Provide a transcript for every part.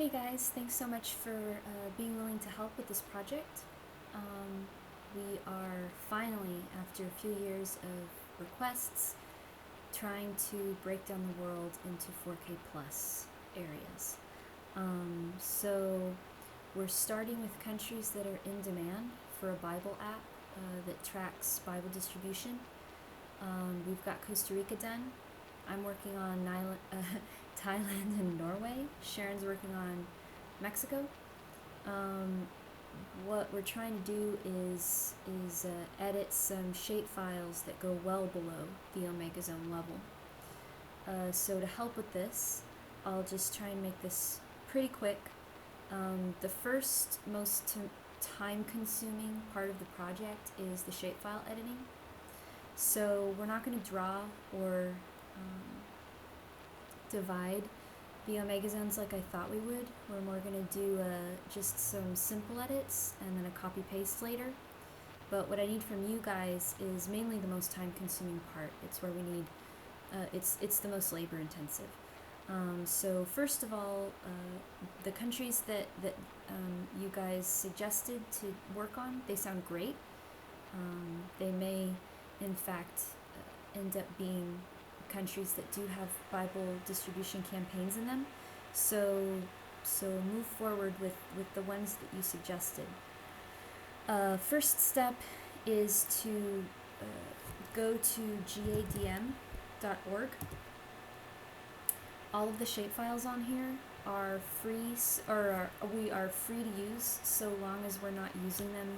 Hey guys, thanks so much for being willing to help with this project. We are finally, after a few years of requests, trying to break down the world into 4K plus areas. So we're starting with countries that are in demand for a Bible app that tracks Bible distribution. We've got Costa Rica done. I'm working on Thailand and Norway. Sharon's working on Mexico. What we're trying to do is edit some shapefiles that go well below the omega zone level. So to help with this, I'll just try and make this pretty quick. The first most time-consuming part of the project is the shapefile editing. So we're not going to draw or divide the omega zones like I thought we would. We're more going to do just some simple edits and then a copy paste later. But what I need from you guys is mainly the most time consuming part. It's where we need, it's the most labor intensive. So first of all, the countries that you guys suggested to work on, they sound great. They may in fact end up being countries that do have Bible distribution campaigns in them. So move forward with the ones that you suggested. First step is to go to gadm.org. All of the shapefiles on here are free, we are free to use so long as we're not using them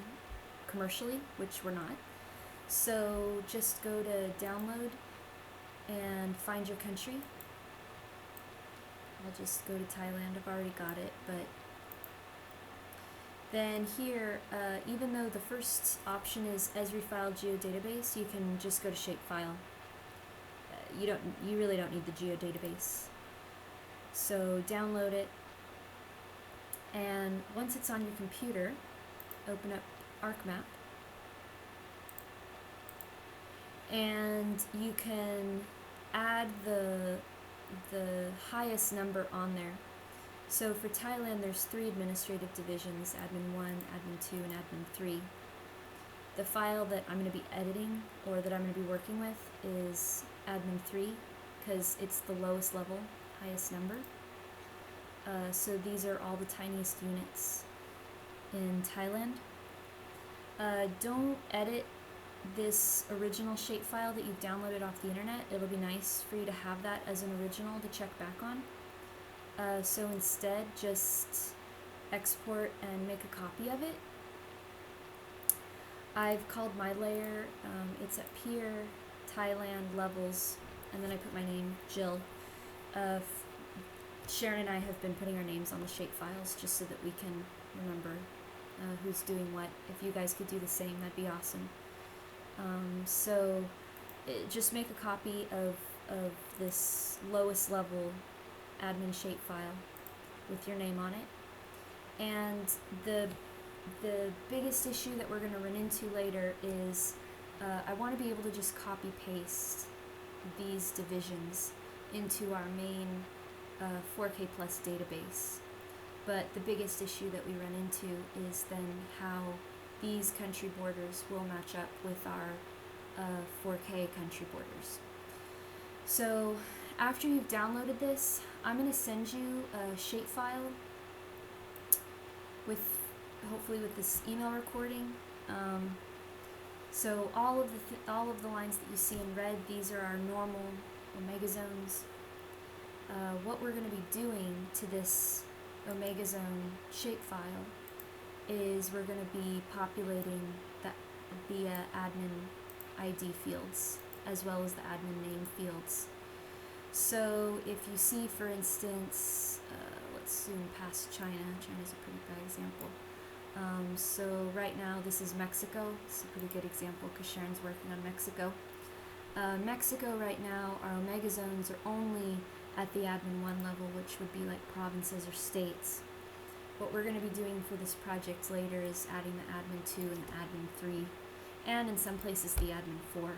commercially, which we're not. So just go to download and find your country. I'll just go to Thailand, I've already got it, but then here, even though the first option is Esri file geodatabase, you can just go to shapefile. You really don't need the geodatabase. So download it, and once it's on your computer, open up ArcMap, and you can add the highest number on there. So for Thailand, there's 3 administrative divisions, admin 1, admin 2, and admin 3. The file that I'm going to be editing, or that I'm going to be working with, is admin 3, because it's the lowest level, highest number. So these are all the tiniest units in Thailand. Don't edit this original shapefile that you've downloaded off the internet. It'll be nice for you to have that as an original to check back on. So instead, just export and make a copy of it. I've called my layer, it's up here, Thailand levels, and then I put my name, Jill. Sharon and I have been putting our names on the shapefiles just so that we can remember who's doing what. If you guys could do the same, that'd be awesome. So just make a copy of this lowest level admin shapefile with your name on it. And the biggest issue that we're going to run into later is I want to be able to just copy paste these divisions into our main 4K plus database. But the biggest issue that we run into is then how these country borders will match up with our 4K country borders. So after you've downloaded this, I'm going to send you a shapefile with hopefully with this email recording. So all of the lines that you see in red, these are our normal omega zones. What we're going to be doing to this omega zone shapefile is we're going to be populating that via admin ID fields as well as the admin name fields. So if you see, for instance, let's zoom past China. China's a pretty bad example. So right now this is Mexico. It's a pretty good example because Sharon's working on Mexico. Mexico right now, our omega zones are only at the admin 1 level, which would be like provinces or states. What we're going to be doing for this project later is adding the admin 2 and the admin 3, and in some places the admin 4,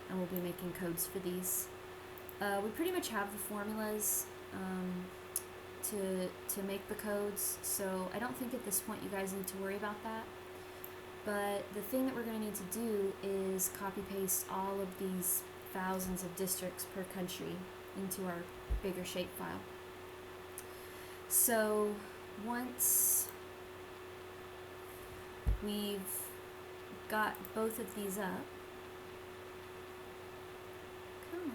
and we'll be making codes for these. We pretty much have the formulas to make the codes, so I don't think at this point you guys need to worry about that. But the thing that we're going to need to do is copy paste all of these thousands of districts per country into our bigger shapefile. So once we've got both of these up, come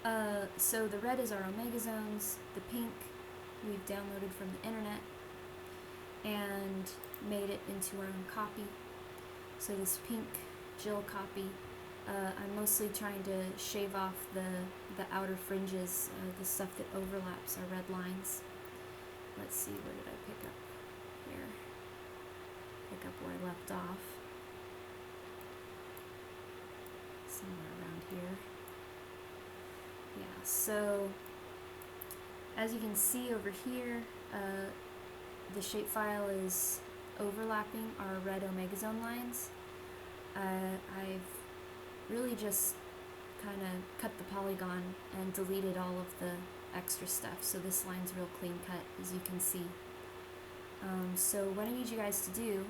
on. So the red is our omega zones, the pink we've downloaded from the internet and made it into our own copy. So this pink Jill copy, I'm mostly trying to shave off the outer fringes, the stuff that overlaps our red lines. Let's see, where did I pick up here? Pick up where I left off. Somewhere around here. Yeah, so as you can see over here, the shapefile is overlapping our red omega zone lines. I've really just kind of cut the polygon and deleted all of the extra stuff, so this line's real clean cut, as you can see. So what I need you guys to do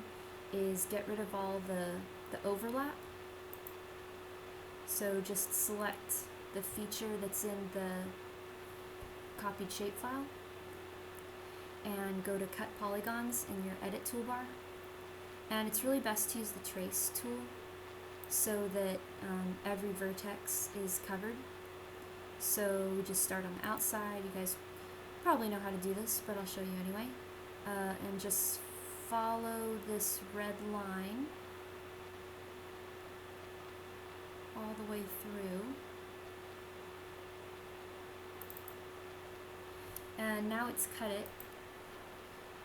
is get rid of all the overlap. So just select the feature that's in the copied shapefile and go to cut polygons in your edit toolbar. And it's really best to use the trace tool so that every vertex is covered. So we just start on the outside. You guys probably know how to do this, but I'll show you anyway. And just follow this red line all the way through. And now it's cut it.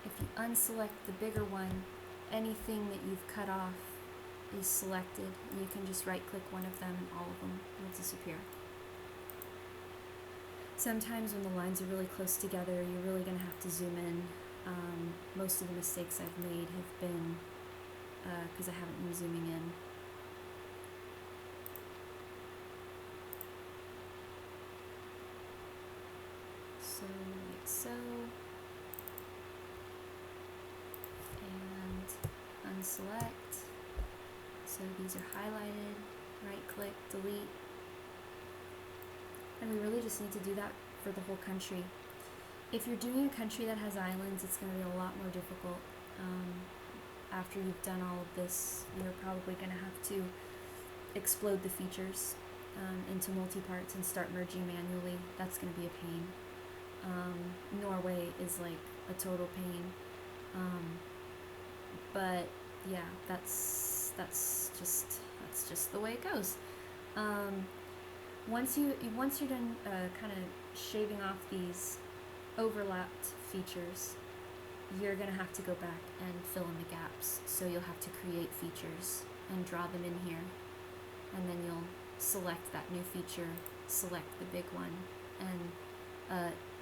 If you unselect the bigger one, anything that you've cut off is selected, and you can just right click one of them and all of them will disappear. Sometimes when the lines are really close together, you're really going to have to zoom in. Most of the mistakes I've made have been because I haven't been zooming in. So like so, and unselect. So these are highlighted, right click, delete. And we really just need to do that for the whole country. If you're doing a country that has islands, it's going to be a lot more difficult. After you've done all of this, you're probably going to have to explode the features into multi-parts and start merging manually. That's going to be a pain. Norway is like a total pain. But yeah, that's just the way it goes. Once you're done kind of shaving off these overlapped features, you're gonna have to go back and fill in the gaps. So you'll have to create features and draw them in here, and then you'll select that new feature, select the big one, and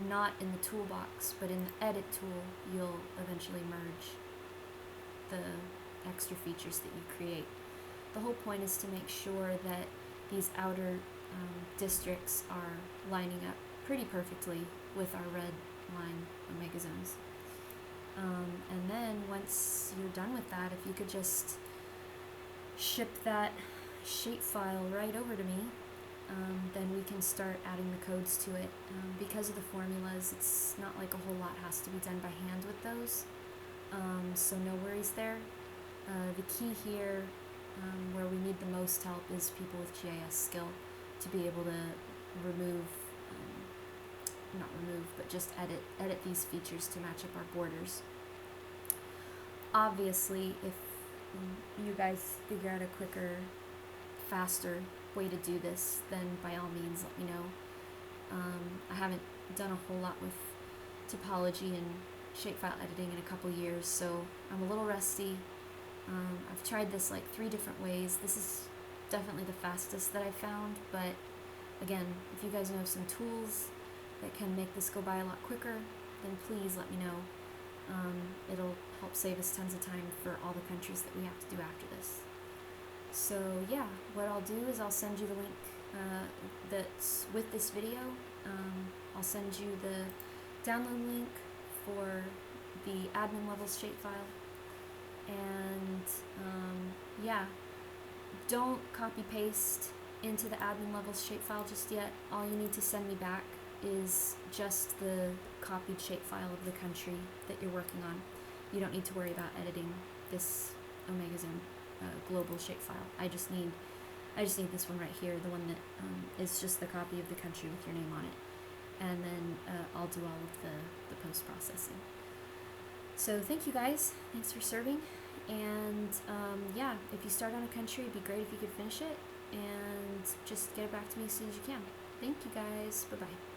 not in the toolbox, but in the edit tool, you'll eventually merge the extra features that you create. The whole point is to make sure that these outer districts are lining up pretty perfectly with our red line omega zones. And then once you're done with that, if you could just ship that shapefile right over to me, then we can start adding the codes to it. Because of the formulas, it's not like a whole lot has to be done by hand with those, so no worries there. The key here, where we need the most help, is people with GIS skill to be able to but just edit these features to match up our borders. Obviously, if you guys figure out a quicker, faster way to do this, then by all means let me know. I haven't done a whole lot with topology and shapefile editing in a couple years, so I'm a little rusty. I've tried this like 3 different ways. This is definitely the fastest that I've found, but again, if you guys know some tools that can make this go by a lot quicker, then please let me know. It'll help save us tons of time for all the countries that we have to do after this. So yeah, what I'll do is I'll send you the link, that's with this video. I'll send you the download link for the admin levels shapefile. And yeah, don't copy paste into the admin levels shapefile just yet. All you need to send me back is just the copied shapefile of the country that you're working on. You don't need to worry about editing this Omega Zone global shapefile. I just need this one right here, the one that is just the copy of the country with your name on it. And then I'll do all of the post-processing. So thank you guys. Thanks for serving. And yeah, if you start on a country, it'd be great if you could finish it. And just get it back to me as soon as you can. Thank you guys. Bye-bye.